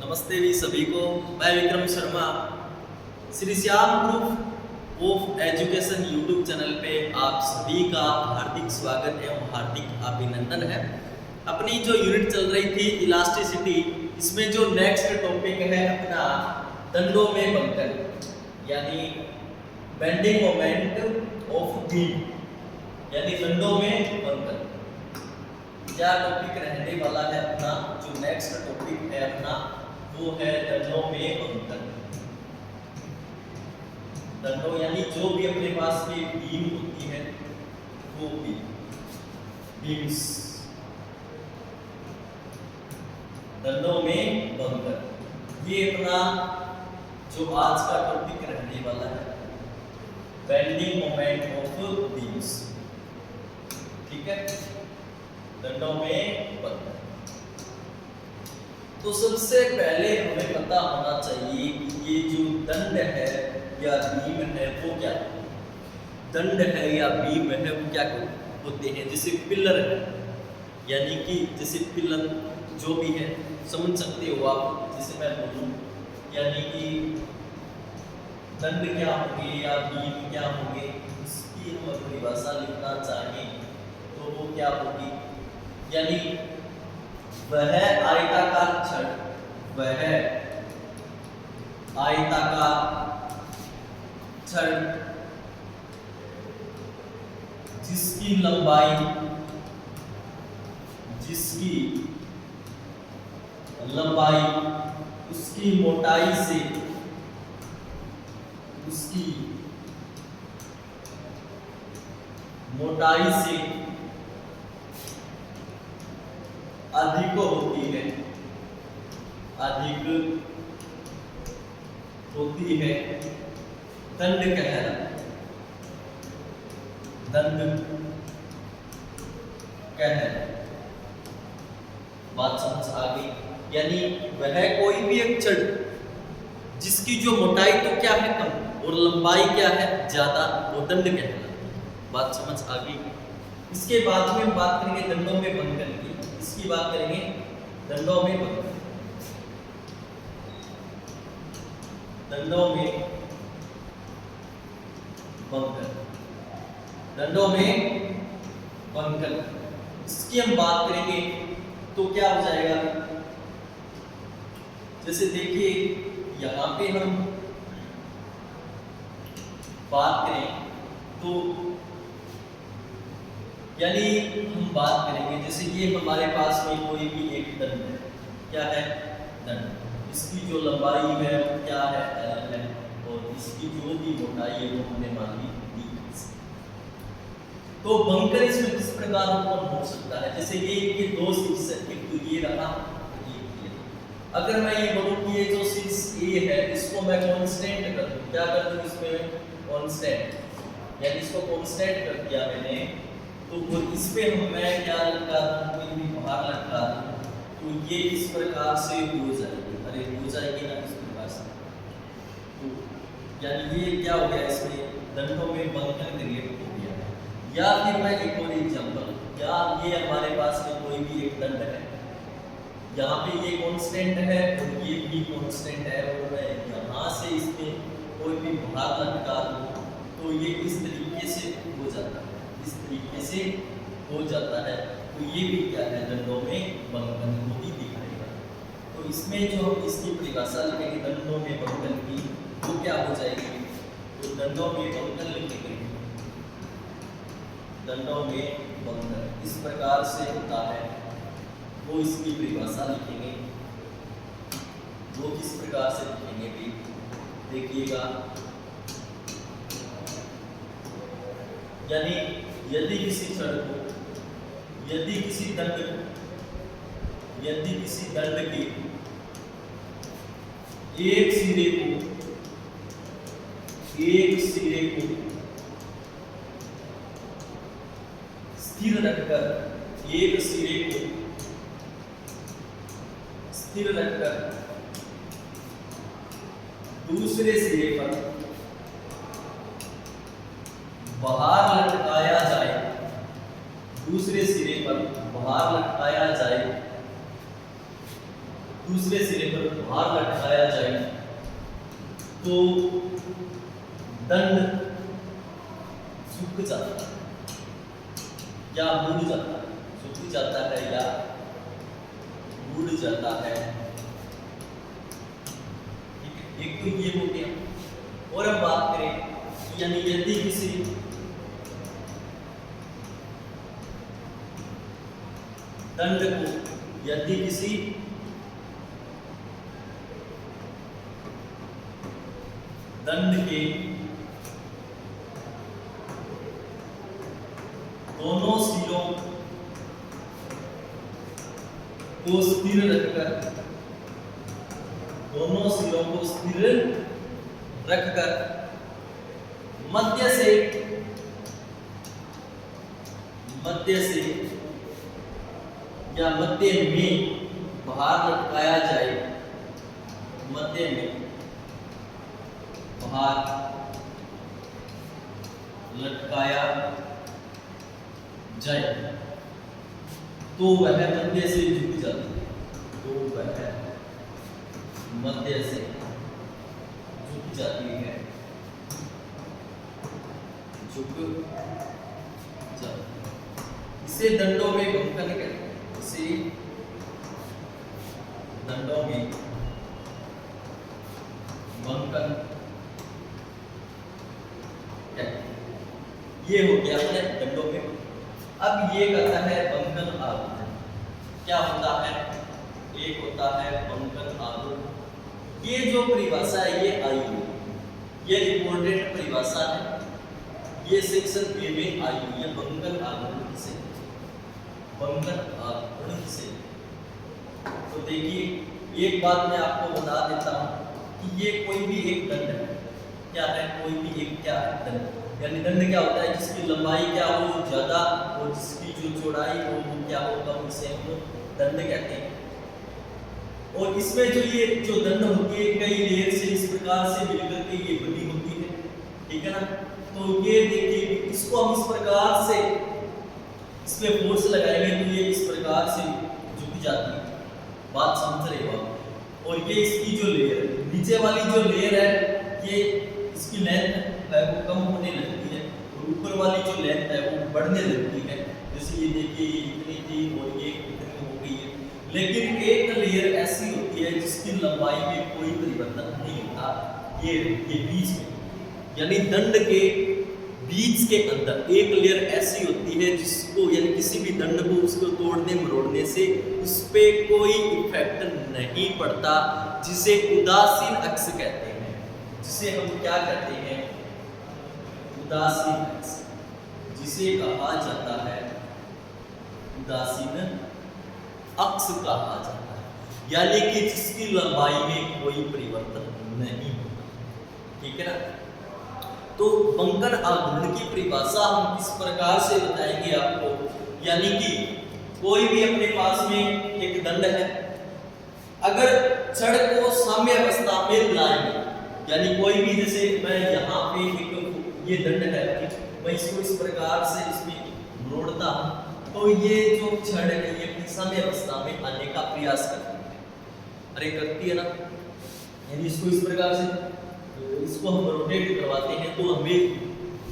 नमस्ते भी सभी को। मैं Vikram Sharma Shri Shyam group of education YouTube channel पे आप सभी का हार्दिक स्वागत एवं हार्दिक अभिनंदन है। अपनी जो यूनिट चल रही थी इलास्टिसिटी, इसमें जो नेक्स्ट टॉपिक है अपना दंडों में बंकन यानी बेंडिंग मोमेंट ऑफ बीम यानी दंडों में बंकन। क्या टॉपिक रहने वाला है अपना जो नेक्स्ट टॉपिक है अपना वो है दंडों में बंकन। दंडों यानी जो भी अपने पास में बीम होती है वो बीम्स दंडों में बंकन। ये अपना जो आज का टॉपिक रहने वाला है बेंडिंग मोमेंट ऑफ बीम्स। ठीक है, दंडों में बंकन। तो सबसे पहले हमें पता होना चाहिए कि ये जो दंड है या बीम है वो क्या है। दंड है या बीम है वो क्या होते हैं। जैसे पिलर है यानी कि जैसे पिलर जो भी है समझ सकते हो आप। जैसे मैं बोलूं यानी कि दंड क्या होंगे या बीम क्या होंगे, इसकी हम परिभाषा लिखना चाहें तो वो क्या होगी। यानी वह आयताकार छड़, वह आयताकार छड़ जिसकी लंबाई उसकी मोटाई से अधिक होती है दंड कहलाता है। बात समझ आ गई। यानी वह कोई भी एक छड़ जिसकी जो मोटाई तो क्या है कम और लंबाई क्या है ज्यादा, वो दंड कहलाता है। बात समझ आ गई। इसके बाद में हम बात करेंगे दंडों में बंकन की। इसकी बात करेंगे दंडों में बंकन। दंडों में बंकन इसकी हम बात करेंगे तो क्या हो जाएगा। जैसे देखिए यहाँ पे हम बात करें तो यानी हम बात करेंगे जैसे ये हमारे पास में कोई भी एक दंड है। क्या है? दंड। इसकी जो लंबाई है वो क्या है? L है। और इसकी जो भी मोटाई है वो हमने मान ली D। तो बंकन इसमें किस प्रकार उत्पन्न हो सकता है। जैसे ये दो शीर्ष है, एक तो ये रहा, ये। अगर मैं ये बोलूं कि ये जो शीर्ष A है इसको मैं कांस्टेंट कर दूं, क्या कर दूं इसमें? कांस्टेंट। यानी इसको कांस्टेंट कर दिया मैंने तो वो इस पे मैं क्या लटका दूं, कोई भी भार लटका दूं तो ये इस प्रकार से हो जाएगी। अरे हो जाएगी ना इस प्रकार से। तो यानी ये क्या हो गया, इसमें दंडों में बंकन क्रिएट हो गया। या फिर मैं एक और एग्जांपल, या ये हमारे पास में कोई भी एक दंड है, यहाँ पे ये कांस्टेंट है और ये भी कांस्टेंट है और मैं यहाँ से इसमें कोई भी भार लटका दूं तो ये इस तरीके से हो जाता है, इस तरीके से हो जाता है। तो ये भी क्या है, दंडों में बंकन को ही दिखाएगा। तो इसमें जो हम इसकी परिभाषा लिखेंगे दंडों में बंकन की, वो क्या हो जाएगी। तो दंडों में बंकन लिखेंगे, दंडों में बंकन इस प्रकार से होता है। वो इसकी परिभाषा लिखेंगे, वो किस प्रकार से लिखेंगे भी देखिएगा। यानी यदि किसी छड़ को, यदि किसी दंड के एक सिरे को स्थिर रखकर, दूसरे सिरे पर भार लटकाया जाए, दूसरे सिरे पर भार लटकाया जाए तो दंड सूख जाता है या मुड़ जाता है, सूख जाता है या मुड़ जाता है। एक तो ये हो गया। और अब बात करें यानी यदि किसी दंड को यदि किसी दंड के दोनों सिरों को स्थिर रखकर दोनों सिरों को स्थिर रखकर मध्य से या मध्य में भार लटकाया जाए, मध्य में भार लटकाया जाए तो वह मध्य से झुक जाती है, तो वह मध्य से झुक जाती है, झुक जाती है। इसे दंडों में बंकन कहते हैं, इसे दंडों में बंकन कहते हैं। ये हो गया अपने दंडों में। अब ये कहता है बंकन आरोहण। क्या होता है? एक होता है बंकन आरोहण। ये जो परिभाषा है ये आई हुई, ये इंपॉर्टेंट परिभाषा है, ये सेक्शन ए में आई हुई है। बंकन आरोहण से, बंकन आरोहण से। तो देखिए एक बात मैं आपको बता देता हूँ कि ये कोई भी एक दंड है। क्या है? कोई भी एक क्या है? दंड। यानी दंड क्या होता है? जिसकी लंबाई क्या हो ज्यादा और जिसकी जो चौड़ाई हो वो क्या हो कम, इसे हम दंड कहते हैं। और इसमें जो ये जो दंड होती है कई लेयर से इस प्रकार से मिलकर के ये बनी होती है, ठीक है ना। तो ये देखिए इसको हम इस प्रकार से इसमें फोर्स लगाएंगे तो ये इस प्रकार से झुक जाती है। बात समझ रहे हो आप? और ये इसकी जो लेयर नीचे वाली जो लेयर है ये इसकी लेंथ है वो कम होने लगती है और ऊपर वाली जो लेंथ है वो बढ़ने लगती है। जैसे ये देखिए ये इतनी थी और ये इतनी हो गई है। लेकिन एक लेयर ऐसी होती है जिसकी लंबाई में कोई परिवर्तन नहीं होता, ये बीच में, यानी दंड के बीच के अंदर एक लेयर ऐसी होती है जिसको यानी किसी भी दंड को उसको तोड़ने मरोड़ने से उस पे कोई इफेक्ट नहीं पड़ता, जिसे उदासीन अक्ष कहते हैं। जिसे हम क्या कहते हैं? उदासीन अक्ष, जिसे कहा जाता है उदासीन अक्ष कहा जाता है, यानी कि जिसकी लंबाई में कोई परिवर्तन नहीं होता, ठीक है ना। तो बंकन आघूर्ण की परिभाषा हम इस प्रकार से बताएंगे आपको, यानी कि कोई भी अपने पास में एक दंड है, अगर छड़ को साम्य अवस्था में लाएंगे, यानी कोई भी जैसे मैं यहाँ पे एक ये दंड है मैं इसको इस प्रकार से इसमें मोड़ता हूँ तो ये जो छड़ है ये अपनी साम्य अवस्था में आने का प्रयास करती है। अरे करती है ना, यानी इसको इस प्रकार से इसको हम रोटेट करवाते हैं तो हमें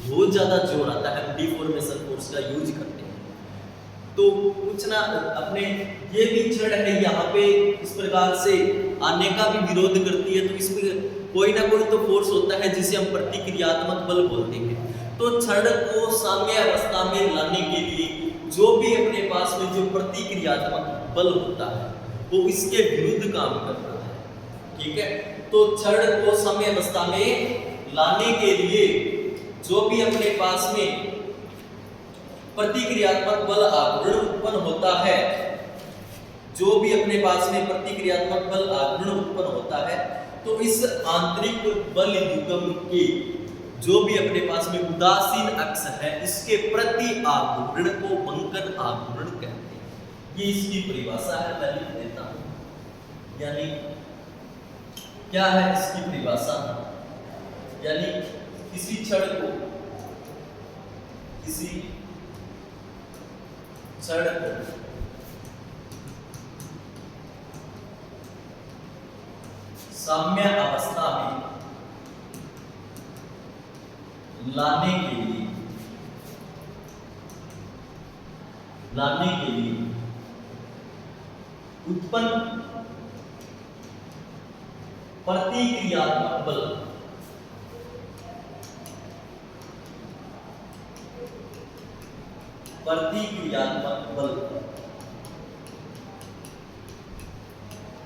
बहुत ज़्यादा जोर आता है, हम डिफॉर्मेशन फोर्स का यूज करते हैं। तो कुछ ना अपने ये भी छड़ है यहाँ पे इस प्रकार से आने का भी विरोध करती है, तो इसमें कोई ना कोई तो फोर्स होता है जिसे हम प्रतिक्रियात्मक बल बोलते हैं। तो छड़ को साम्य अवस्था में लाने के लिए जो भी अपने पास में जो प्रतिक्रियात्मक बल होता है वो इसके विरुद्ध काम करता है, ठीक है। तो छड़ को साम्य अवस्था में लाने के लिए जो भी अपने पास में प्रतिक्रियात्मक बल आघूर्ण उत्पन्न होता है, जो भी अपने पास में प्रतिक्रियात्मक बल आघूर्ण उत्पन्न होता है, तो इस आंतरिक बल युग्म के जो भी अपने पास में उदासीन अक्ष है इसके प्रति आघूर्ण को बंकन आघूर्ण कहते हैं। ये इसकी परिभाषा है, मैं लिख देता हूं। यानी क्या है इसकी परिभाषा? यानी किसी छड़ को साम्य अवस्था में लाने के लिए उत्पन्न प्रतिक्रियात्मक बल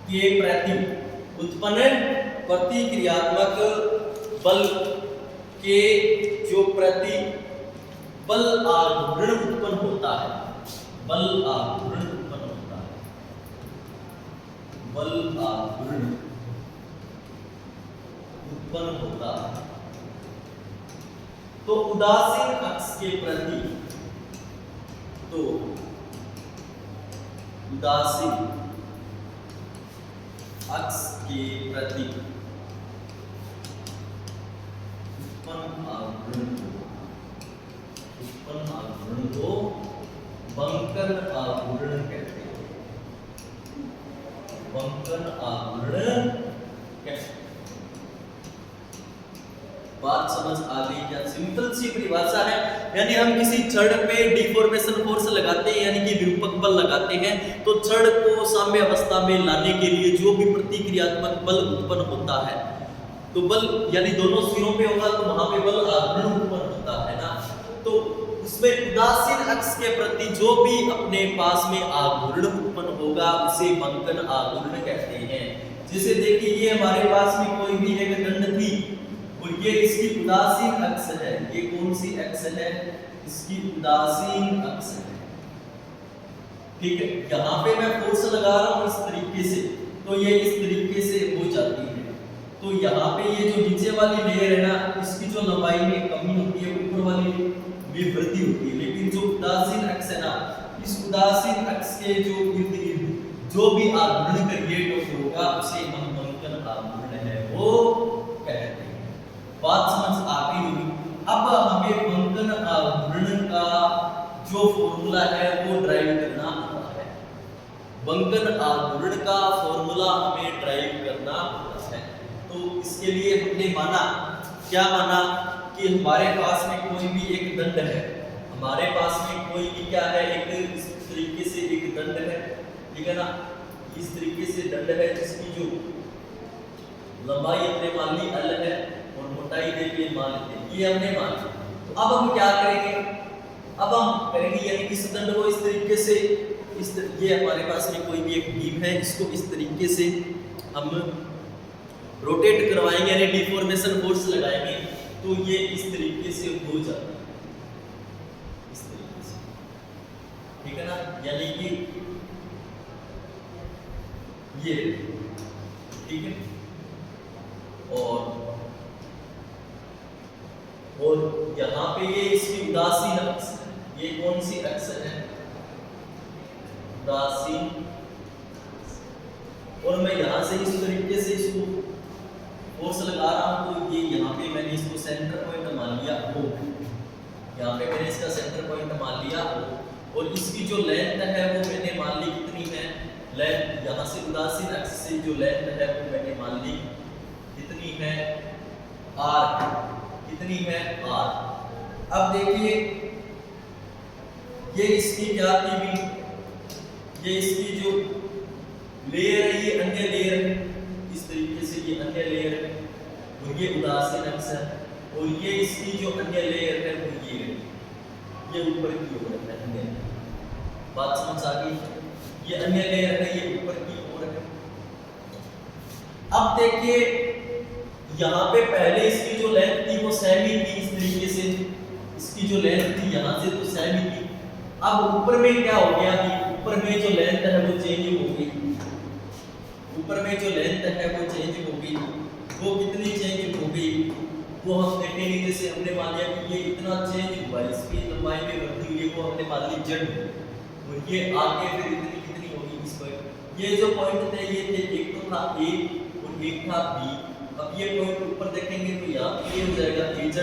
के प्रति उत्पन्न प्रतिक्रियात्मक बल के जो प्रति बल आघूर्ण उत्पन्न होता है, बल आघूर्ण उत्पन्न होता है, तो उदासीन अक्ष के प्रति उत्पन्न आघूर्ण को बंकन आघूर्ण कहते हैं। बंकन आघूर्ण कहते हैं। बात समझ आ गई क्या? सिंपल सी परिभाषा है। यानी हम किसी छड़ पे डिफॉर्मेशन फोर्स लगाते हैं, यानी कि विरूपक बल लगाते हैं, तो छड़ को साम्य अवस्था में लाने के लिए जो भी प्रतिक्रियात्मक बल उत्पन्न होता है, तो बल यानी दोनों सिरों पे होगा तो वहां पे बल आघूर्ण उत्पन्न होता है ना। तो उसमें उदासीन अक्ष के प्रति जो भी अपने पास में आघूर्ण उत्पन्न होगा उसे बंकन आघूर्ण कहते हैं। जैसे देखिए ये हमारे पास में कोई भी एक दंड थी और ये इसकी उदासीन अक्ष है। ये कौन सी अक्ष है? इसकी उदासीन अक्ष है। ठीक है, यहाँ पे मैं फोर्स लगा रहा हूँ इस तरीके से, तो ये इस तरीके से हो जाती है। तो यहाँ पे ये जो नीचे वाली लेयर है ना, इसकी जो लंबाई में कमी होती है, ऊपर वाली में वृद्धि होती है। लेकिन जो उदासीन अक्ष है ना, इस उदासीन अक्ष के जो इर्द गिर्द जो भी आघूर्ण क्रिएट होगा उसे हम बंकन आघूर्ण है वो कहते हैं। बात समझ आ गई होगी। अब हमें बंकन आघूर्ण का जो फॉर्मूला है वो ड्राइव करना होता है। बंकन आघूर्ण का फॉर्मूला हमें ड्राइव करना होता है। तो इसके लिए हमने माना, क्या माना कि हमारे पास में कोई भी एक दंड है, हमारे पास में कोई भी क्या है, एक इस तरीके से एक दंड है, ठीक है ना, इस तरीके से दंड है जिसकी जो लंबाई हमने मान ली L है और मोटाई देखिए मान लेते हैं ये हमने मान ली। तो अब हम क्या करेंगे? अब हम करेंगे यानी इस दंड को इस तरीके से ये हमारे पास में कोई भी एक बीम है, इसको इस तरीके से हम रोटेट करवाएंगे यानी डिफॉर्मेशन फोर्स लगाएंगे, तो ये इस तरीके से हो जाता है, इस तरीके से, ठीक है ना। यानी कि ये ठीक है, और यहाँ पे ये इसकी उदासीन अक्ष है। ये कौन सी अक्ष है? उदासीन। और मैं यहाँ से इस तरीके से इसको फोर्स लगा रहा हूँ, तो ये यहाँ पे मैंने इसको सेंटर पॉइंट मान लिया O, यहाँ पे मैंने इसका सेंटर पॉइंट मान लिया O, और इसकी जो लेंथ है वो मैंने मान ली कितनी है? लेंथ यहाँ से उदासीन अक्ष से जो लेंथ है वो मैंने मान ली कितनी है? R। कितनी है? R। अब देखिए ये इसकी क्या थी भी, ये इसकी जो लेयर है ये अन्य लेयर है, इस तरीके से ये अन्य लेयर है और ये उदासीन अक्ष है, और ये इसकी जो अन्य लेयर है वो ये है, ये ऊपर की ओर है अन्य। बात समझ आ गई? ये अन्य लेयर है, ये ऊपर की ओर है। अब देखिए यहाँ पे पहले इसकी जो लेंथ थी वो सेमी थी, इस तरीके से इसकी जो लेंथ थी यहाँ से तो सेमी थी। अब ऊपर में क्या हो गया कि ऊपर में जो लेंथ है वो चेंज हो गई, ऊपर में जो लेंथ है वो चेंज हो गई। वो कितनी चेंज हो गई वो हम देखेंगे। जैसे हमने मान लिया कि ये इतना चेंज हुआ, इसकी लंबाई में वृद्धि हुई, वो हमने मान ली Z, और ये आगे फिर इतनी कितनी होगी इस पर। ये जो पॉइंट थे ये थे, एक तो था A और एक था B। अब ये पॉइंट ऊपर देखेंगे तो यहाँ पे ये हो जाएगा AZ,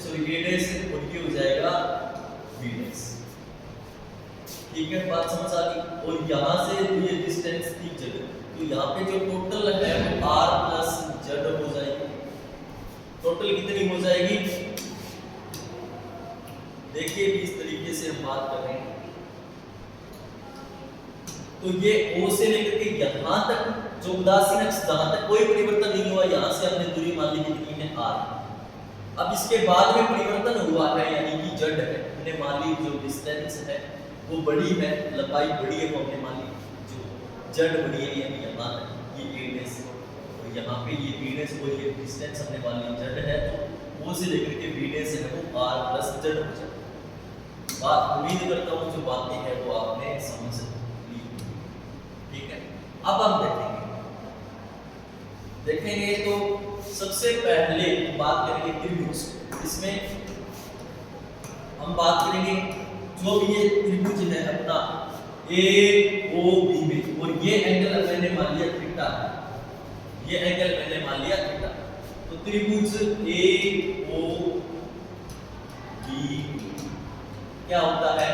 सॉरी A' और ये हो जाएगा B'। ठीक है, बात समझ आ गई। और यहाँ से ये डिस्टेंस थी Z, तो यहाँ पे जो टोटल है वो R+ देखिए भी इस तरीके से हम बात कर रहे हैं, तो ये O से लेकर के यहाँ तक जो उदासीन अक्ष जहाँ तक कोई परिवर्तन नहीं हुआ, यहाँ से हमने दूरी मान ली कितनी है R। अब इसके बाद में परिवर्तन हुआ है यानी कि जड़ है, हमने मान ली जो डिस्टेंस है वो बड़ी है, लंबाई बड़ी है, वो हमने मान ली जो जड़ बड़ी है यानी यहाँ तक ये A डेस और यहाँ पे ये B डेस और ये डिस्टेंस हमने मान ली जड़ है, तो O से लेकर के B डेस है वो R प्लस जड़ हो जाए। बात उम्मीद करता हूँ जो बातें हैं वो आपने समझ ली, ठीक है। अब हम देखेंगे तो सबसे पहले बात करेंगे त्रिभुज, इसमें हम बात करेंगे जो भी ये त्रिभुज है अपना AOB में, और ये एंगल मैंने मान लिया थीटा है, ये एंगल मैंने मान लिया थीटा, तो त्रिभुज AOB क्या होता है,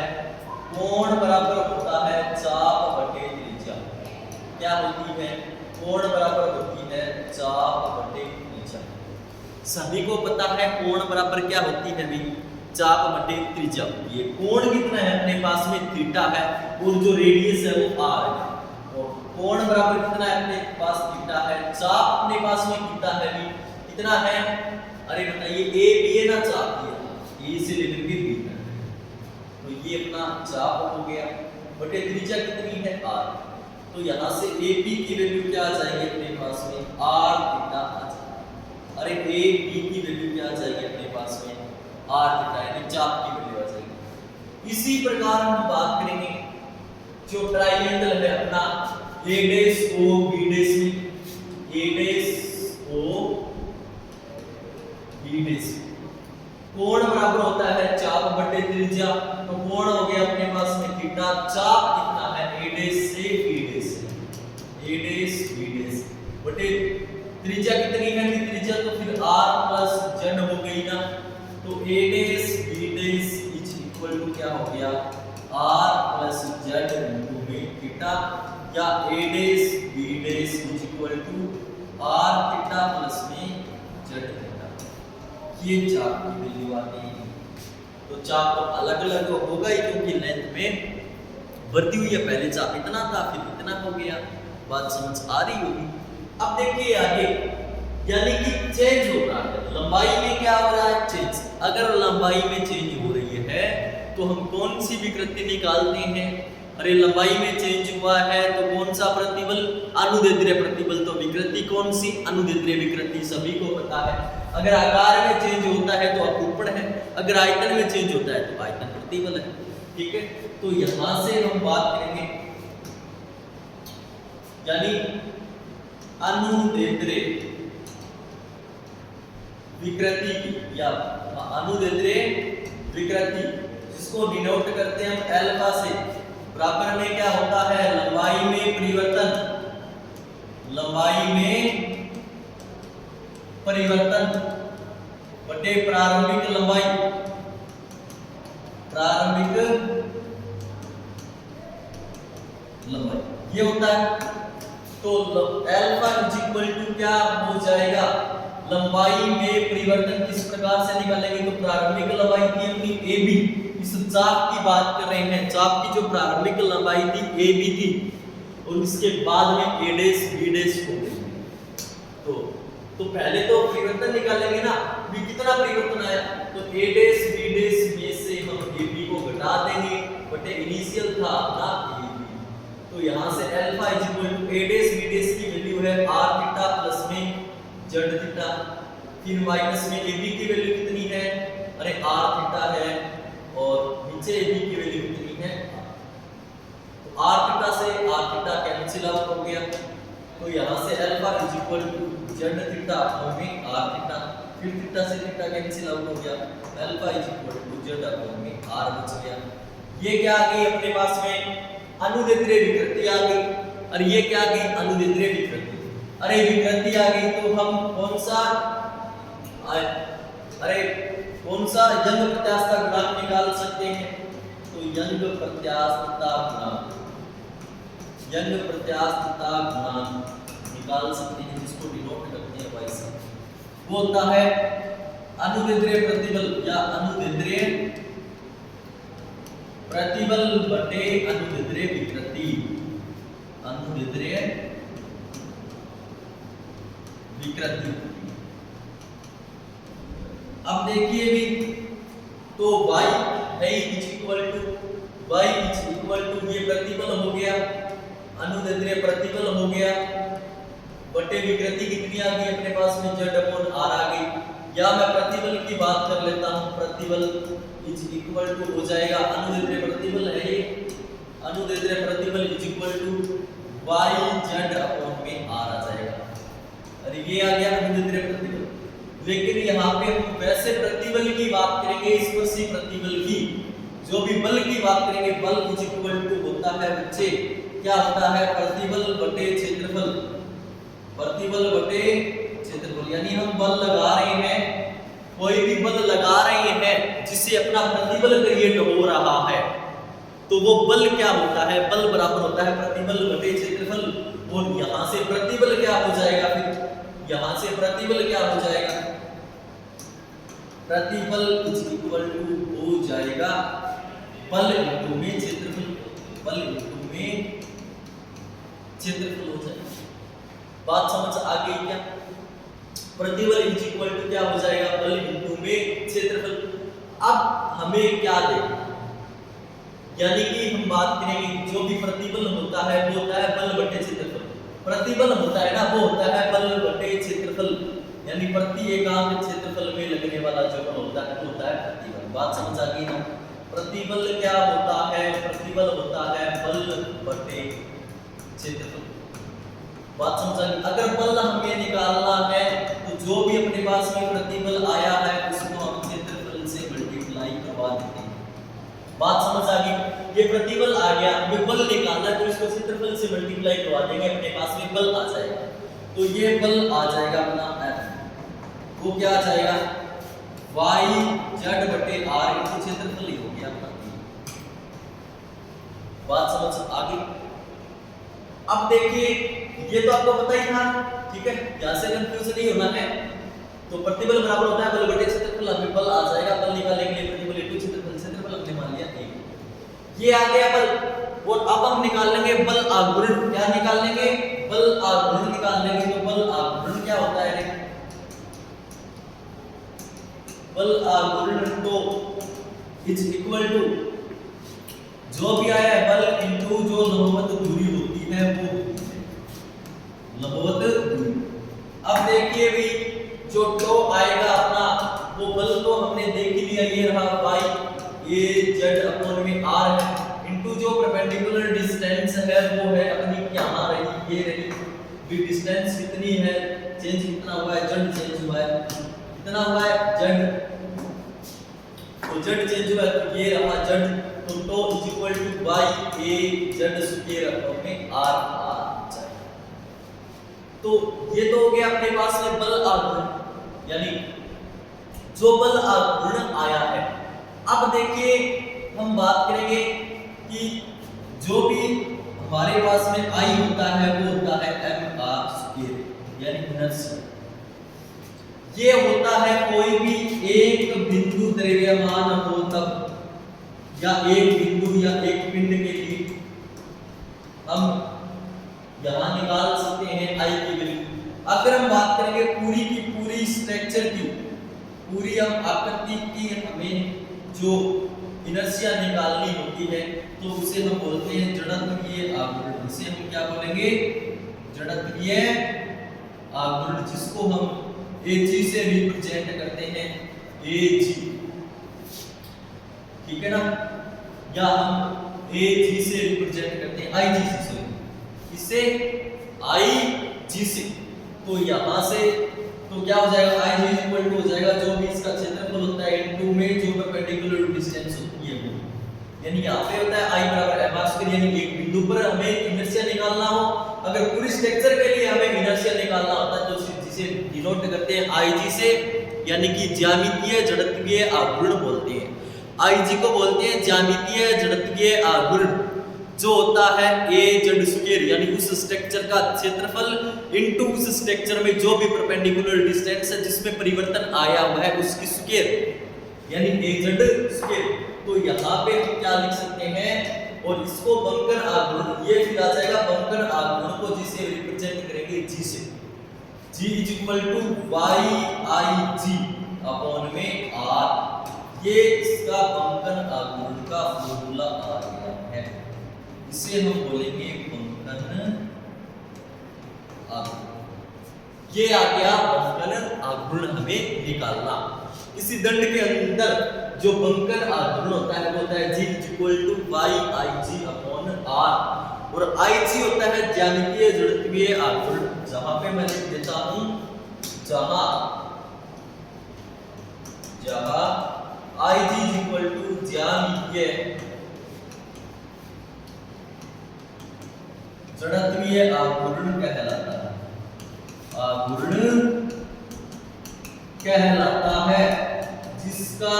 कोण बराबर होता है चाप बटे त्रिज्या। क्या होती है, कोण बराबर होती है चाप बटे त्रिज्या। सभी को पता है कोण बराबर क्या होती है भी, चाप बटे त्रिज्या होती है। कोण कितना है अपने पास में थीटा है और जो रेडियस है वो r है, और कोण बराबर कितना है अपने पास थीटा है, चाप अपने पास में कितना है भी, कितना है, अरे बताइए a b है ना, चाप ये a से लेकर के b तक, तो ये अपना चाप हो गया बटे त्रिज्या कितनी है r, तो यहाँ से AB की वैल्यू क्या आ जाएगी अपने पास में, r थीटा आ जाएगी। अरे AB की वैल्यू क्या आ जाएगी अपने पास में, r थीटा यानी चाप की वैल्यू आ जाएगी। इसी प्रकार हम बात करेंगे जो ट्रायंगल है अपना A dash O B dash में, A dash O B dash, कोण बराबर होता है चाप बटे त्रिज्या, तो कोण हो गया अपने पास में थीटा, चाप कितना है A डैश से B dash, A dash B dash बटे त्रिज्या कितनी है कि त्रिज्या तो फिर r प्लस z हो गई ना, तो A dash B dash is equal to क्या हो गया, r प्लस z इनटू में थीटा, या A dash B dash is equal to r theta plus में z थीटा। ये चाप की वैल्यू आती है, तो चाप तो अलग अलग होगा ही क्योंकि लेंथ में बढ़ती हुई है, पहले चाप इतना था फिर इतना हो गया, बात समझ आ रही होगी। अब देखिए आगे, यानी कि चेंज हो रहा है लंबाई में, क्या हो रहा है चेंज। अगर लंबाई में चेंज हो रही है तो हम कौन सी विकृति निकालते हैं, अरे लंबाई में चेंज हुआ है तो कौन सा प्रतिबल, अनुदैर्ध्य प्रतिबल, तो विकृति कौन सी, अनुदैर्ध्य विकृति, सभी को पता है। अगर आकार में चेंज होता है तो अपरूपण है, अगर आयतन में चेंज होता है तो आयतन प्रतिबल है, ठीक है। तो यहां से हम बात करेंगे यानी अनुदैर्ध्य विकृति की, या अनुदैर्ध्य विकृति जिसको डिनोट करते हैं हम अल्फा से, बराबर में क्या होता है, लंबाई में परिवर्तन, लंबाई में परिवर्तन बटे प्रारंभिक लंबाई, प्रारंभिक लंबाई ये होता है। तो अल्फा इज इक्वल टू क्या हो जाएगा, लंबाई में परिवर्तन किस प्रकार से निकालेंगे, तो प्रारंभिक लंबाई थी अपनी AB, इस चाप की बात कर रहे हैं, चाप की जो प्रारंभिक लंबाई थी AB थी और इसके बाद में A डैश B डैश हो गई, तो पहले तो परिवर्तन निकालेंगे ना, भी कितना परिवर्तन आया, तो A डैश B डैश में से हम AB को घटा देंगे बटे इनिशियल था अपना AB, तो यहाँ से alpha is equal to A dash B dash की वैल्यू है r थीटा प्लस में z थीटा, फिर माइनस में AB की वैल्यू कितनी है, अरे r थीटा है, और नीचे AB की वैल्यू कितनी है, तो r थीटा से r थीटा कैंसिल आउट हो गया, तो यहाँ से alpha is equal to z theta upon में r थीटा, फिर थीटा से थीटा कैंसिल आउट हो गया, alpha is equal to z upon में r बच गया। ये क्या आ गई अपने पास में, अनुदैर्ध्य विकृति आ गई, और ये क्या आ गई, अनुदैर्ध्य विकृति। अरे विकृति आ गई तो हम कौन सा, अरे कौन सा यंग प्रत्यास्थता गुणांक निकाल सकते हैं, तो यंग प्रत्यास्थता गुणांक, यंग प्रत्यास्थता गुणांक निकाल सकते हैं, जिसको डिनोट करते हैं वाई से, वो होता है अनुदैर्ध्य प्रतिबल या अनुदैर्ध्य प्रतिबल बटे अनुदैर्ध्य विकृति, अनुदैर्ध्य विकृति। अब देखिए भी तो y है इज इक्वल टू ये प्रतिबल हो गया, अनुदैर्ध्य प्रतिबल हो गया, बटे विकृति कितनी आ गई अपने पास में z/r आ गई। या मैं प्रतिबल की बात कर लेता हूं, प्रतिबल इज इक्वल टू हो जाएगा अनुदैर्ध्य प्रतिबल है ये, अनुदैर्ध्य प्रतिबल इज इक्वल टू yz/r आ जाएगा। अरे ये आ गया अनुदैर्ध्य प्रतिबल। लेकिन यहाँ पे हम वैसे प्रतिबल की बात करेंगे, स्पर्शी प्रतिबल की, जो भी बल की बात करेंगे, बल इज इक्वल टू होता है बच्चे क्या होता है, प्रतिबल बटे क्षेत्रफल, प्रतिबल बटे क्षेत्रफल। यानी हम बल लगा रहे हैं, कोई भी बल लगा रहे हैं जिससे अपना प्रतिबल क्रिएट हो रहा है, तो वो बल क्या होता है, बल बराबर होता है प्रतिबल बटे क्षेत्रफल। और यहां से प्रतिबल क्या हो जाएगा, फिर यहां से प्रतिबल क्या हो जाएगा, प्रतिबल इज इक्वल टू हो जाएगा बल इंटू में क्षेत्रफल, बल इंटू में क्षेत्रफल हो जाएगा। बात समझ आ गई क्या? प्रतिबल इज इक्वल टू क्या हो जाएगा, बल इंटू में क्षेत्रफल। अब हमें क्या देना, यानी कि हम बात करेंगे जो भी प्रतिबल होता है वो होता है बल बटे क्षेत्रफल। प्रतिबल होता है ना वो होता है बल बटे क्षेत्रफल, यानी प्रति एकांक क्षेत्रफल में लगने वाला जो बल होता है वो होता है प्रतिबल। बात समझ आ गई ना? प्रतिबल क्या होता है, प्रतिबल होता है बल बटे क्षेत्रफल। बात समझ आ गई? अगर बल हमें निकालना है तो जो भी अपने पास में प्रतिबल आया है उसको हम क्षेत्रफल से मल्टीप्लाई करवा देते हैं। बात समझ आ गई? ये प्रतिबल आ गया, हमें बल निकालना है तो इसको क्षेत्रफल से मल्टीप्लाई करवा देंगे, अपने पास में बल आ जाएगा। तो ये बल आ जाएगा अपना F, वो क्या आ जाएगा yz/r इनटू क्षेत्रफल ही हो गया अपना। बात समझ आ गई? अब देखिए ये तो आपको पता ही था, ठीक है, यहां से कंफ्यूज नहीं होना है। तो प्रतिबल बराबर होता है बल बटे क्षेत्रफल, हमें बल आ जाएगा, बल निकालने के लिए प्रतिबल इनटू क्षेत्रफल, क्षेत्रफल हमने मान लिया 1, ये आ गया बल। और अब हम निकाल लेंगे बल आघूर्ण, क्या निकाल लेंगे, बल आघूर्ण निकाल लेंगे। तो बल आघूर्ण क्या होता है, बल आघूर्ण तो इज इक्वल टू जो भी आया है बल इनटू जो लंबवत दूरी होती है वो लंबवत दूरी। अब देखिए भी जो टो आएगा अपना वो बल तो हमने देख ही लिया, ये रहा y ये z/r है, इनटू जो परपेंडिकुलर डिस्टेंस है वो है अपनी क्या रही, ये रही। भी डिस्टेंस कितनी है, चेंज कितना हुआ है, z चेंज हुआ है, कितना हुआ है z, तो z चेंज हुआ है तो ये रहा z। तो tau is equal to y a z square upon r आ जाएगा। तो ये तो हो गया अपने पास में बल आघूर्ण, यानी जो बल आघूर्ण आया है। अब देखिए हम बात करेंगे कि जो भी हमारे पास में I होता है वो होता है mr², यानी इनर्शिया। ये होता है कोई भी एक बिंदु द्रव्यमान हो तब, या एक बिंदु या एक पिंड के लिए हम यहां निकाल सकते हैं I की वैल्यू। अगर हम बात करेंगे पूरी की पूरी स्ट्रक्चर की, पूरी हम आकृति की हमें जो इनर्शिया निकालनी होती है तो उसे हम बोलते हैं जड़त्वीय आघूर्ण। इसे हम क्या बोलेंगे, जड़त्वीय आघूर्ण, जिसको हम Ag से रिप्रेजेंट करते हैं, Ag, ठीक है ना, या हम Ag से रिप्रेजेंट करते हैं Ig से, सॉरी इसे Ig से। तो यहां से तो क्या हो जाएगा, Ig इक्वल टू हो जाएगा जो भी इसका क्षेत्रफल होता है इनटू में जो परपेंडिकुलर डिस्टेंस होती है वो, यानी यहां पे होता है I बराबर mr², यानी एक बिंदु पर हमें इनर्शिया निकालना हो, अगर पूरी स्ट्रक्चर के लिए हमें इनर्शिया निकालना होता है तो जिसे डिनोट करते हैं Ig से, यानी कि ज्यामितीय जड़त्वीय आघूर्ण बोलते हैं। Ig को बोलते हैं ज्यामितीय जड़त्वीय आघूर्ण, जो होता है az², यानी उस स्ट्रक्चर का क्षेत्रफल इनटू उस स्ट्रक्चर में जो भी परपेंडिकुलर डिस्टेंस है जिसमें परिवर्तन आया हुआ है उसकी स्क्वायर, यानी az²। तो यहाँ पे हम क्या लिख सकते हैं, और इसको बंकन आघूर्ण, ये फिर आ जाएगा बंकन आघूर्ण को जिसे रिप्रेजेंट करेंगे जी से, G is equal to Y I G upon में आर, ये इसका बंकन आघूर्ण का फॉर्मूला आ गया है। इसे हम बोलेंगे बंकन आघूर्ण। ये आ गया बंकन आघूर्ण हमें निकालना। इसी दंड के अंदर जो बंकन आघूर्ण होता है वो होता है G is equal to Y I G upon R, और आई जी होता है ज्यामितीय जड़त्वीय आघूर्ण। जहां पे मैं लिख देता हूं जहां आई जी इज इक्वल टू ज्यामितीय जड़त्वीय आघूर्ण कहलाता है, आघूर्ण कहलाता है, जिसका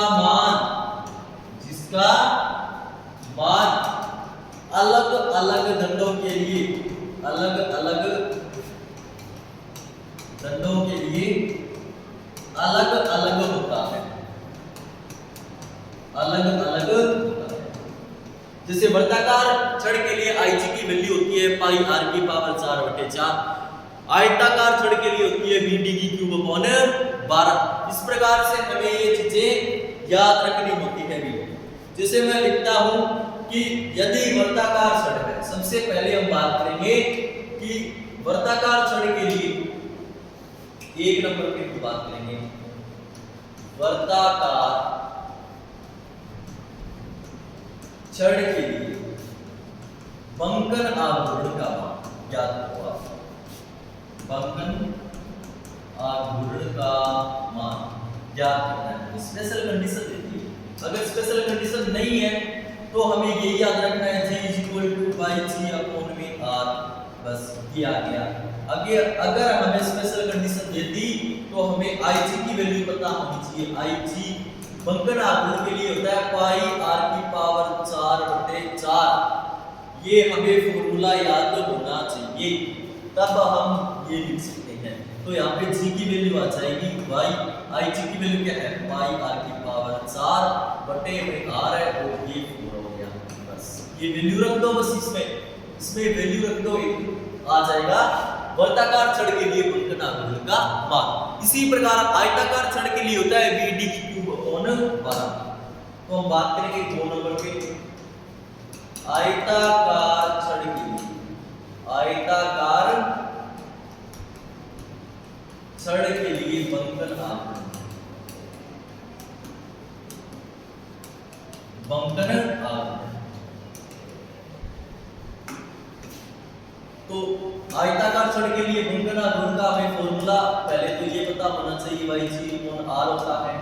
मान अलग अलग दंडों के लिए अलग अलग होता है, जैसे वर्ताकार छड़ के लिए आई जी की वैल्यू होती है पाई आर की पावर 4/4, आयताकार छड़ के लिए होती है बी डी की क्यूब अपॉन 12। इस प्रकार से हमें ये चीजें याद रखनी होती है। जैसे मैं लिखता हूं कि यदि वर्ताकार छड़ है, सबसे पहले हम बात करेंगे कि वर्ताकार छड़ के लिए 1 नंबर पे बात करेंगे, वर्ताकार छड़ के लिए बंकन आघूर्ण का मान याद रखो आप, बंकन आघूर्ण का मान याद करना है। स्पेशल कंडीशन देती है, अगर स्पेशल कंडीशन नहीं है तो हमें ये याद रखना है G is equal to Y G upon में आर, बस ये आ गया। अगर हमें स्पेशल कंडीशन दे दी तो हमें आई जी की वैल्यू पता होनी चाहिए। आई जी बंकन आघूर्ण के लिए होता है पाई आर की पावर 4/4, ये हमें फॉर्मूला याद होना चाहिए, तब हम ये लिख सकते हैं। तो यहाँ पे G की वैल्यू आ जाएगी y, आई जी की वैल्यू क्या है पाई आर की पावर 4/r है, और ये 4 हो गया। बस ये वैल्यू रख दो, बस इसमें वैल्यू रख दो, एक आ जाएगा वर्ताकार छड़ के लिए बंकन आघूर्ण का मान। इसी प्रकार आयताकार छड़ के लिए होता है बी डी की क्यूब अपॉन 12। तो हम बात करेंगे 2 नंबर पे, आयताकार छड़ के लिए, आयताकार छड़ के लिए बंकन आघूर्ण, बंकन आघूर्ण। तो आयताकार छड़ के लिए बंकन आघूर्ण का हमें फॉर्मूला पहले तो ये पता होना चाहिए y g अपॉन r होता है,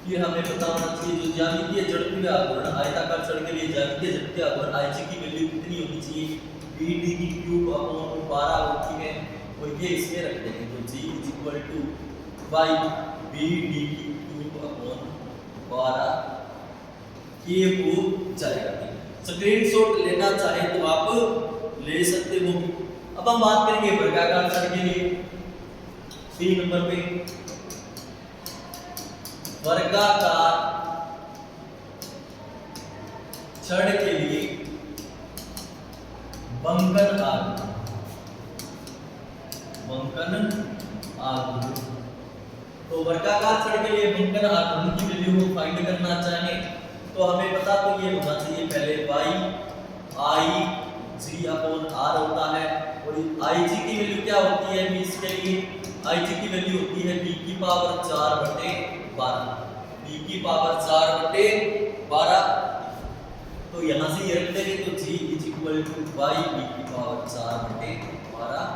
फिर हमें पता होना चाहिए जो ज्यामितीय जड़त्वीय आघूर्ण, आयताकार छड़ के लिए ज्यामितीय जड़त्वीय आघूर्ण आई जी की वैल्यू कितनी होनी चाहिए, बी डी की क्यूब अपॉन 12 होती है, और ये इसमें रख देंगे तो G is equal to y B D की क्यूब अपॉन 12, ये वो जाएगा। स्क्रीनशॉट लेना चाहे तो आप ले सकते हो। अब हम बात करेंगे वर्गाकार छड़ के लिए, 3 नंबर पे वर्गाकार छड़ के लिए बंकन आघूर्ण, बंकन आघूर्ण। तो वर्गाकार छड़ के लिए बंकन आघूर्ण की वैल्यू को फाइंड करना चाहें तो हमें पता तो ये होना चाहिए पहले y आई जी अपॉन r होता है, और आई जी की वैल्यू क्या होती है b इसके लिए, आई जी की वैल्यू होती है b की पावर 4/12, b की पावर 4/12। तो यहाँ से ये रख देंगे तो G is equal to y b की पावर 4/12।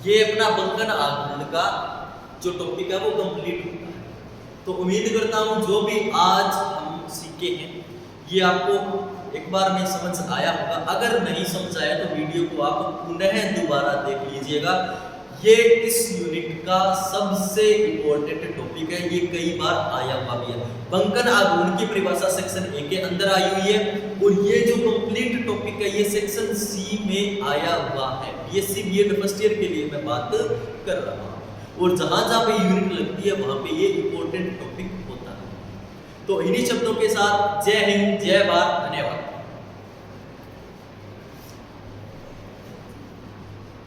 ये अपना बंकन आघूर्ण का जो टॉपिक है वो कंप्लीट होता है। तो उम्मीद करता हूँ जो भी आज हम सीखे हैं ये आपको एक बार में समझ आया होगा। अगर नहीं समझ आया तो वीडियो को आप पुनः दोबारा देख लीजिएगा। ये इस यूनिट का सबसे इम्पोर्टेंट टॉपिक है, ये कई बार आया हुआ भी है। बंकन आघूर्ण की परिभाषा सेक्शन ए के अंदर आई हुई है, और ये जो कंप्लीट टॉपिक है ये सेक्शन सी में आया हुआ है। बीएससी बीएड फर्स्ट ईयर के लिए मैं बात कर रहा हूँ, और जहाँ जहाँ पे यूनिट लगती है वहाँ पे ये इम्पोर्टेंट टॉपिक होता है। तो इन्हीं शब्दों के साथ जय हिंद, जय भारत, धन्यवाद।